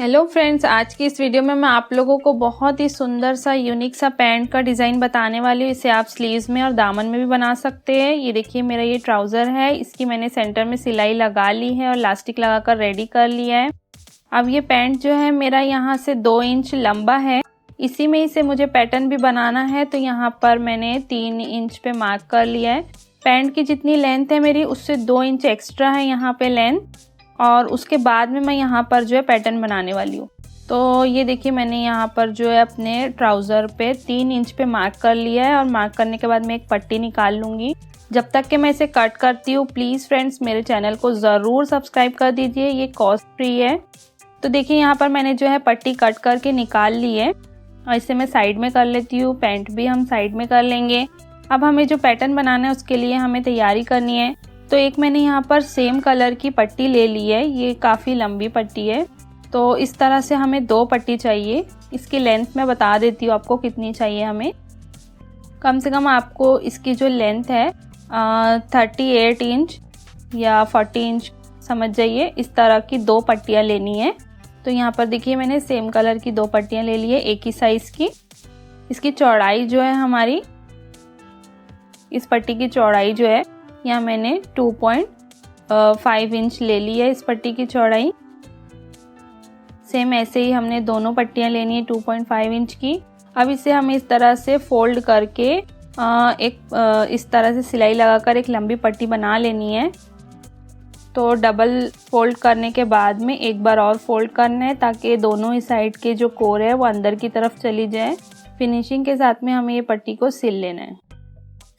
Hello friends, आज की इस वीडियो में मैं आप लोगों को बहुत ही सुंदर सा यूनिक सा पैंट का डिज़ाइन बताने वाली हूँ। इसे आप स्लीव्स में और दामन में भी बना सकते हैं। ये देखिए मेरा ये ट्राउज़र है, इसकी मैंने सेंटर में सिलाई लगा ली है और इलास्टिक लगाकर रेडी कर लिया है। अब ये पैंट जो है मेरा यहाँ से 2 इंच लंबा है, इसी में इसे मुझे पैटर्न भी बनाना है। तो यहाँ पर मैंने 3 इंच पे मार्क कर लिया है। पैंट की जितनी लेंथ है मेरी उससे 2 इंच एक्स्ट्रा है यहाँ पे लेंथ, और उसके बाद में मैं यहाँ पर जो है पैटर्न बनाने वाली हूँ। तो ये देखिए मैंने यहाँ पर जो है अपने ट्राउज़र पे 3 इंच पे मार्क कर लिया है, और मार्क करने के बाद मैं एक पट्टी निकाल लूँगी। जब तक कि मैं इसे कट करती हूँ प्लीज़ फ्रेंड्स मेरे चैनल को ज़रूर सब्सक्राइब कर दीजिए, ये कॉस्ट फ्री है। तो देखिए यहाँ पर मैंने जो है पट्टी कट करके निकाल ली है, और इसे मैं साइड में कर लेती हूँ। पैंट भी हम साइड में कर लेंगे। अब हमें जो पैटर्न बनाना है उसके लिए हमें तैयारी करनी है। तो एक मैंने यहाँ पर सेम कलर की पट्टी ले ली है, ये काफ़ी लंबी पट्टी है। तो इस तरह से हमें 2 पट्टी चाहिए। इसकी लेंथ मैं बता देती हूँ आपको कितनी चाहिए हमें। कम से कम आपको इसकी जो लेंथ है 38 इंच या 40 इंच समझ जाइए, इस तरह की 2 पट्टियाँ लेनी है। तो यहाँ पर देखिए मैंने सेम कलर की 2 पट्टियाँ ले ली है, एक ही साइज़ की। इसकी चौड़ाई जो है हमारी, इस पट्टी की चौड़ाई जो है यहाँ मैंने 2.5 इंच ले ली है इस पट्टी की चौड़ाई। सेम ऐसे ही हमने दोनों पट्टियाँ लेनी है 2.5 इंच की। अब इसे हमें इस तरह से फोल्ड करके इस तरह से सिलाई लगाकर एक लंबी पट्टी बना लेनी है। तो डबल फोल्ड करने के बाद में एक बार और फोल्ड करना है, ताकि दोनों ही साइड के जो कोर है वो अंदर की तरफ चली जाए। फिनिशिंग के साथ में हमें ये पट्टी को सिल लेना है।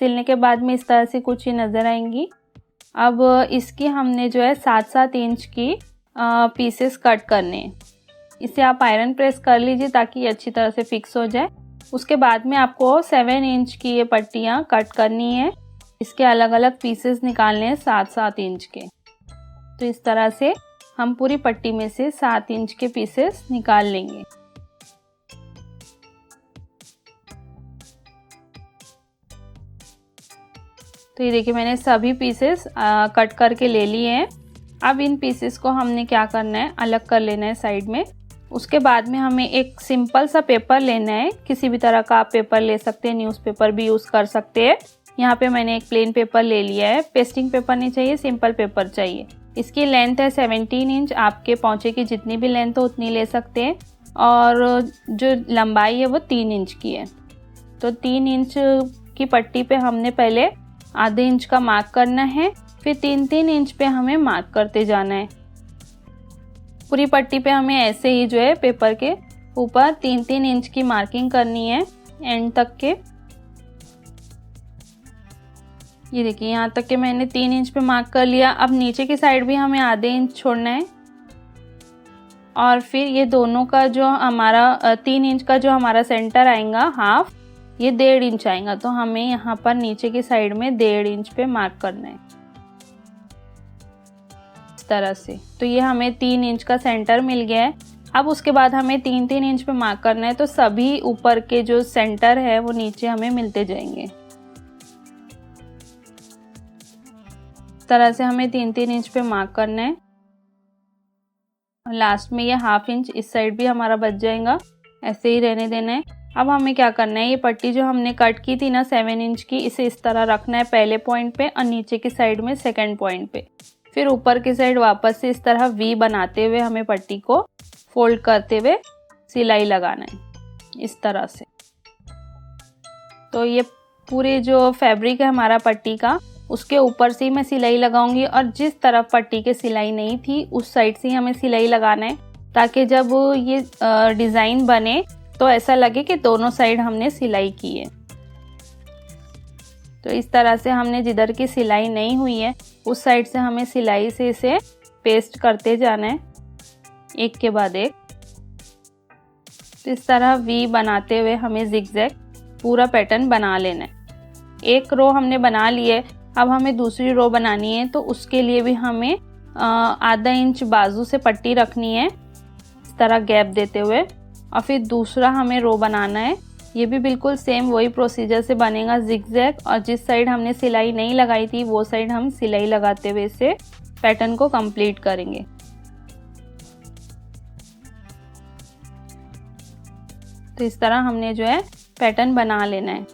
सिलने के बाद में इस तरह से कुछ ही नज़र आएंगी। अब इसकी हमने जो है 7-7 इंच की पीसेस कट करने हैं। इसे आप आयरन प्रेस कर लीजिए ताकि ये अच्छी तरह से फिक्स हो जाए। उसके बाद में आपको 7 इंच की ये पट्टियाँ कट करनी है। इसके अलग अलग पीसेस निकालने हैं 7-7 इंच के। तो इस तरह से हम पूरी पट्टी में से 7 इंच के पीसेस निकाल लेंगे। तो ये देखिए मैंने सभी पीसेस कट करके ले लिए हैं। अब इन पीसेस को हमने क्या करना है, अलग कर लेना है साइड में। उसके बाद में हमें एक सिंपल सा पेपर लेना है। किसी भी तरह का आप पेपर ले सकते हैं, न्यूज़पेपर भी यूज़ कर सकते हैं। यहाँ पे मैंने एक प्लेन पेपर ले लिया है। पेस्टिंग पेपर नहीं चाहिए, सिंपल पेपर चाहिए। इसकी लेंथ है 17 इंच। आपके पौंचे की जितनी भी लेंथ हो उतनी ले सकते हैं, और जो लंबाई है वो 3 इंच की है। तो 3 इंच की पट्टी पे हमने पहले आधे इंच का मार्क करना है, फिर 3-3 इंच पे हमें मार्क करते जाना है। पूरी पट्टी पे हमें ऐसे ही जो है पेपर के ऊपर 3-3 इंच की मार्किंग करनी है एंड तक के। ये देखिए यहाँ तक के मैंने 3 इंच पे मार्क कर लिया। अब नीचे की साइड भी हमें आधे इंच छोड़ना है, और फिर ये दोनों का जो हमारा 3 इंच का जो हमारा सेंटर आएगा हाफ, ये 1.5 इंच आएगा। तो हमें यहाँ पर नीचे की साइड में 1.5 इंच पे मार्क करना है इस तरह से। तो ये हमें 3 इंच का सेंटर मिल गया है। अब उसके बाद हमें 3-3 इंच पे मार्क करना है। तो सभी ऊपर के जो सेंटर है वो नीचे हमें मिलते जाएंगे। इस तरह से हमें 3-3 इंच पे मार्क करना है। लास्ट में ये हाफ इंच इस साइड भी हमारा बच जाएगा, ऐसे ही रहने देना है। अब हमें क्या करना है, ये पट्टी जो हमने कट की थी ना 7 इंच की, इसे इस तरह रखना है पहले पॉइंट पे, और नीचे की साइड में सेकंड पॉइंट पे। फिर ऊपर की साइड वापस से इस तरह वी बनाते हुए हमें पट्टी को फोल्ड करते हुए सिलाई लगाना है इस तरह से। तो ये पूरे जो फैब्रिक है हमारा पट्टी का, उसके ऊपर से ही मैं सिलाई लगाऊंगी, और जिस तरफ पट्टी के सिलाई नहीं थी उस साइड से ही हमें सिलाई लगाना है, ताकि जब ये डिज़ाइन बने तो ऐसा लगे कि दोनों साइड हमने सिलाई की है। तो इस तरह से हमने जिधर की सिलाई नहीं हुई है उस साइड से हमें सिलाई से इसे पेस्ट करते जाना है एक के बाद एक। तो इस तरह वी बनाते हुए हमें जिगजैग पूरा पैटर्न बना लेना है। एक रो हमने बना ली है। अब हमें दूसरी रो बनानी है, तो उसके लिए भी हमें आधा इंच बाजू से पट्टी रखनी है इस तरह गैप देते हुए, और फिर दूसरा हमें रो बनाना है। ये भी बिल्कुल सेम वही प्रोसीजर से बनेगा जिगजैग, और जिस साइड हमने सिलाई नहीं लगाई थी वो साइड हम सिलाई लगाते हुए इसे पैटर्न को कंप्लीट करेंगे। तो इस तरह हमने जो है पैटर्न बना लेना है।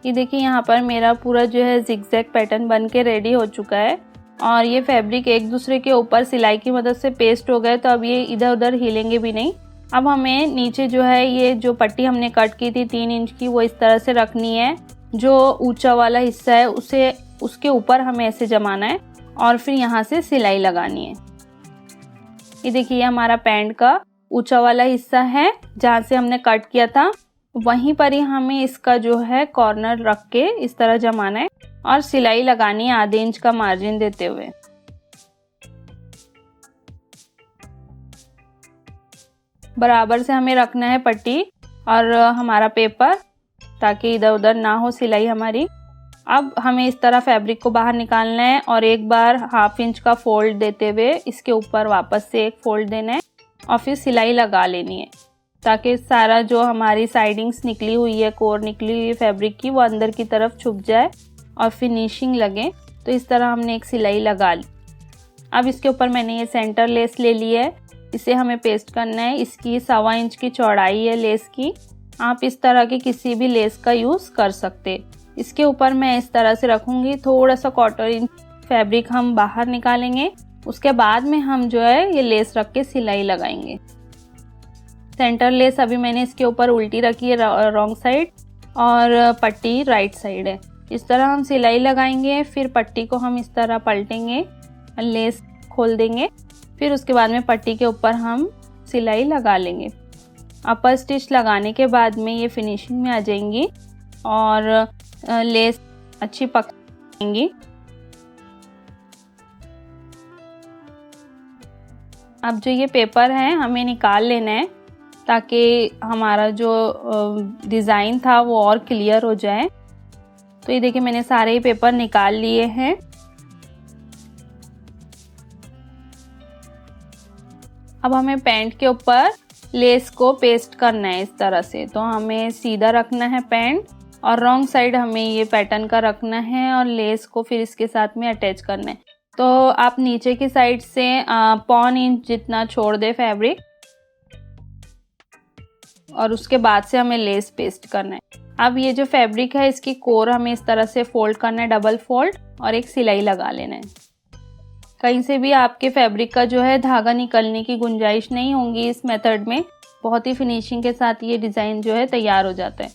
ये देखिए यहाँ पर मेरा पूरा जो है जिगजैग पैटर्न बन के रेडी हो चुका है और ये फैब्रिक एक दूसरे के ऊपर सिलाई की मदद से पेस्ट हो गए, तो अब ये इधर उधर हिलेंगे भी नहीं। अब हमें नीचे जो है ये जो पट्टी हमने कट की थी 3 इंच की, वो इस तरह से रखनी है। जो ऊंचा वाला हिस्सा है उसे उसके ऊपर हमें ऐसे जमाना है और फिर यहाँ से सिलाई लगानी है। ये देखिए हमारा पैंट का ऊंचा वाला हिस्सा है, जहाँ से हमने कट किया था वहीं पर ही हमें इसका जो है कॉर्नर रख के इस तरह जमाना है और सिलाई लगानी है आधे इंच का मार्जिन देते हुए। बराबर से हमें रखना है पट्टी और हमारा पेपर, ताकि इधर उधर ना हो सिलाई हमारी। अब हमें इस तरह फैब्रिक को बाहर निकालना है और एक बार 1/2 इंच का फोल्ड देते हुए इसके ऊपर वापस से एक फोल्ड देना है और फिर सिलाई लगा लेनी है, ताकि सारा जो हमारी साइडिंग्स निकली हुई है, कोर निकली हुई है फैब्रिक की, वो अंदर की तरफ छुप जाए और फिनिशिंग लगे। तो इस तरह हमने एक सिलाई लगा ली। अब इसके ऊपर मैंने ये सेंटर लेस ले ली है, इसे हमें पेस्ट करना है। इसकी 1.25 इंच की चौड़ाई है लेस की। आप इस तरह की किसी भी लेस का यूज़ कर सकते। इसके ऊपर मैं इस तरह से रखूँगी। थोड़ा सा 1/4 इंच फैब्रिक हम बाहर निकालेंगे, उसके बाद में हम जो है ये लेस रख के सिलाई लगाएंगे। सेंटर लेस अभी मैंने इसके ऊपर उल्टी रखी है रॉन्ग साइड और पट्टी राइट साइड है। इस तरह हम सिलाई लगाएंगे, फिर पट्टी को हम इस तरह पलटेंगे, लेस खोल देंगे, फिर उसके बाद में पट्टी के ऊपर हम सिलाई लगा लेंगे। अपर स्टिच लगाने के बाद में ये फिनिशिंग में आ जाएंगी और लेस अच्छी पकेंगी। अब जो ये पेपर है हमें निकाल लेना है, ताकि हमारा जो डिज़ाइन था वो और क्लियर हो जाए। तो ये देखिए मैंने सारे ही पेपर निकाल लिए हैं। अब हमें पैंट के ऊपर लेस को पेस्ट करना है इस तरह से। तो हमें सीधा रखना है पैंट और रॉन्ग साइड हमें ये पैटर्न का रखना है और लेस को फिर इसके साथ में अटैच करना है। तो आप नीचे की साइड से 1.25 इंच जितना छोड़ दे फैब्रिक और उसके बाद से हमें लेस पेस्ट करना है। अब ये जो फैब्रिक है इसकी कोर हमें इस तरह से फोल्ड करना है, डबल फोल्ड, और एक सिलाई लगा लेना है। कहीं से भी आपके फैब्रिक का जो है धागा निकलने की गुंजाइश नहीं होगी इस मेथड में। बहुत ही फिनिशिंग के साथ ये डिज़ाइन जो है तैयार हो जाता है।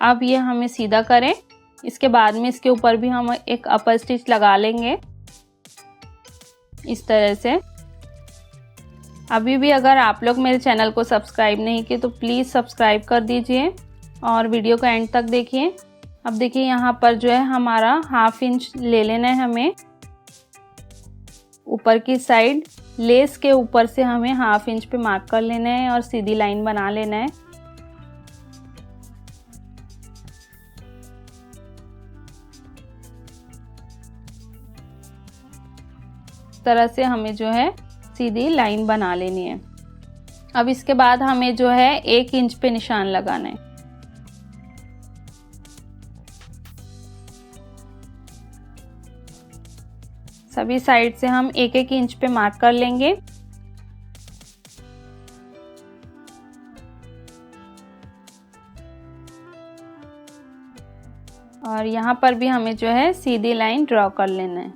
अब ये हमें सीधा करें, इसके बाद में इसके ऊपर भी हम एक अपर स्टिच लगा लेंगे इस तरह से। अभी भी अगर आप लोग मेरे चैनल को सब्सक्राइब नहीं किए तो प्लीज़ सब्सक्राइब कर दीजिए और वीडियो को एंड तक देखिए। अब देखिए यहाँ पर जो है हमारा 1/2 इंच ले लेना है हमें ऊपर की साइड। लेस के ऊपर से हमें 1/2 इंच पे मार्क कर लेना है और सीधी लाइन बना लेना है। इस तरह से हमें जो है सीधी लाइन बना लेनी है। अब इसके बाद हमें जो है 1 इंच पे निशान लगाना है। सभी साइड से हम 1-1 इंच पे मार्क कर लेंगे। और यहाँ पर भी हमें जो है सीधी लाइन ड्रॉ कर लेना है।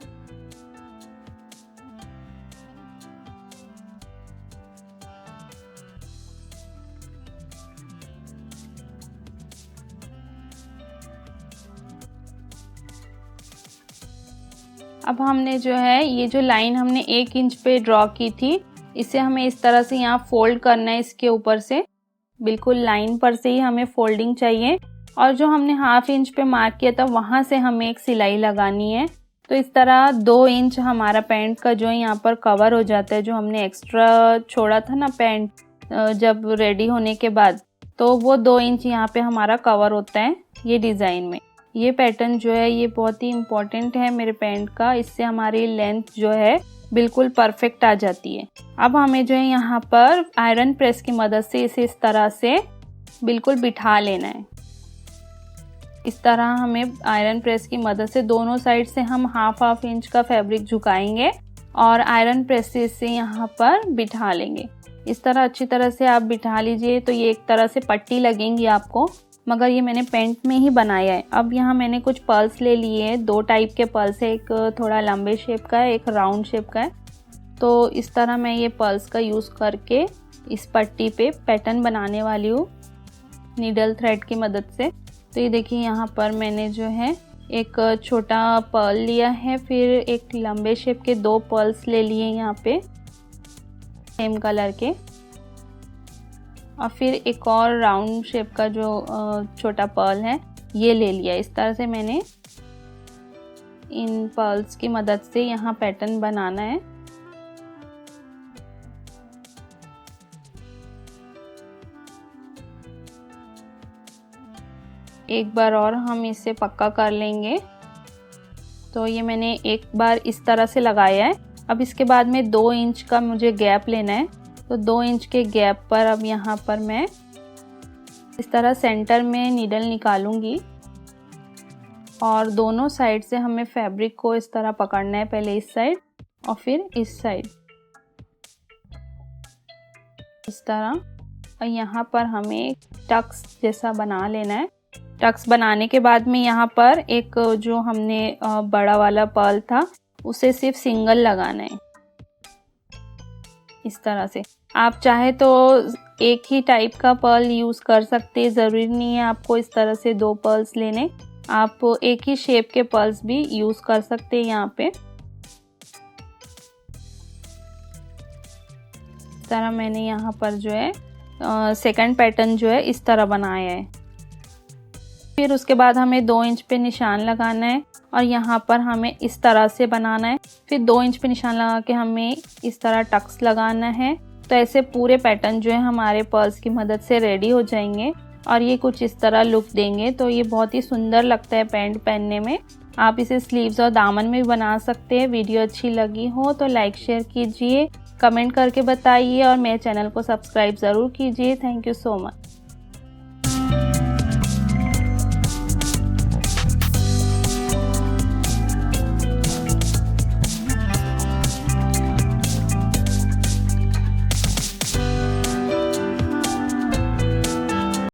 अब हमने जो है ये जो लाइन हमने 1 इंच पे ड्रॉ की थी, इसे हमें इस तरह से यहाँ फोल्ड करना है। इसके ऊपर से बिल्कुल लाइन पर से ही हमें फोल्डिंग चाहिए और जो हमने 1/2 इंच पे मार्क किया था वहाँ से हमें एक सिलाई लगानी है। तो इस तरह 2 इंच हमारा पैंट का जो है यहाँ पर कवर हो जाता है। जो हमने एक्स्ट्रा छोड़ा था ना पैंट जब रेडी होने के बाद, तो वो 2 इंच यहाँ पे हमारा कवर होता है ये डिज़ाइन में। ये पैटर्न जो है ये बहुत ही इम्पोर्टेंट है मेरे पैंट का। इससे हमारी लेंथ जो है बिल्कुल परफेक्ट आ जाती है। अब हमें जो है यहाँ पर आयरन प्रेस की मदद से इसे इस तरह से बिल्कुल बिठा लेना है। इस तरह हमें आयरन प्रेस की मदद से दोनों साइड से हम 1/2 इंच का फैब्रिक झुकाएंगे और आयरन प्रेसेस से यहाँ पर बिठा लेंगे। इस तरह अच्छी तरह से आप बिठा लीजिए। तो ये एक तरह से पट्टी लगेंगी आपको, मगर ये मैंने पेंट में ही बनाया है। अब यहाँ मैंने कुछ पर्ल्स ले लिए हैं, 2 टाइप के पर्ल्स है, एक थोड़ा लंबे शेप का है, एक राउंड शेप का है। तो इस तरह मैं ये पर्ल्स का यूज़ करके इस पट्टी पे पैटर्न बनाने वाली हूँ नीडल थ्रेड की मदद से। तो ये देखिए यहाँ पर मैंने जो है एक छोटा पर्ल लिया है, फिर एक लंबे शेप के 2 पर्ल्स ले लिए यहाँ पे सेम कलर के, और फिर एक और राउंड शेप का जो छोटा पर्ल है ये ले लिया। इस तरह से मैंने इन पर्ल्स की मदद से यहाँ पैटर्न बनाना है। एक बार और हम इसे पक्का कर लेंगे। तो ये मैंने एक बार इस तरह से लगाया है। अब इसके बाद में 2 इंच का मुझे गैप लेना है। तो 2 इंच के गैप पर अब यहाँ पर मैं इस तरह सेंटर में नीडल निकालूंगी और दोनों साइड से हमें फैब्रिक को इस तरह पकड़ना है, पहले इस साइड और फिर इस साइड, इस तरह। और यहाँ पर हमें टक्स जैसा बना लेना है। टक्स बनाने के बाद में यहाँ पर एक जो हमने बड़ा वाला पर्ल था उसे सिर्फ सिंगल लगाना है इस तरह से। आप चाहे तो एक ही टाइप का पर्ल यूज़ कर सकते हैं, ज़रूरी नहीं है आपको इस तरह से 2 पर्ल्स लेने। आप एक ही शेप के पर्ल्स भी यूज़ कर सकते हैं यहाँ पे। इस तरह मैंने यहाँ पर जो है सेकंड पैटर्न जो है इस तरह बनाया है। फिर उसके बाद हमें 2 इंच पे निशान लगाना है और यहाँ पर हमें इस तरह से बनाना है। फिर 2 इंच पे निशान लगा के हमें इस तरह टक्स लगाना है। तो ऐसे पूरे पैटर्न जो है हमारे पर्ल्स की मदद से रेडी हो जाएंगे और ये कुछ इस तरह लुक देंगे। तो ये बहुत ही सुंदर लगता है पैंट पहनने में। आप इसे स्लीव्स और दामन में भी बना सकते हैं। वीडियो अच्छी लगी हो तो लाइक शेयर कीजिए, कमेंट करके बताइए और मेरे चैनल को सब्सक्राइब ज़रूर कीजिए। Thank you so much.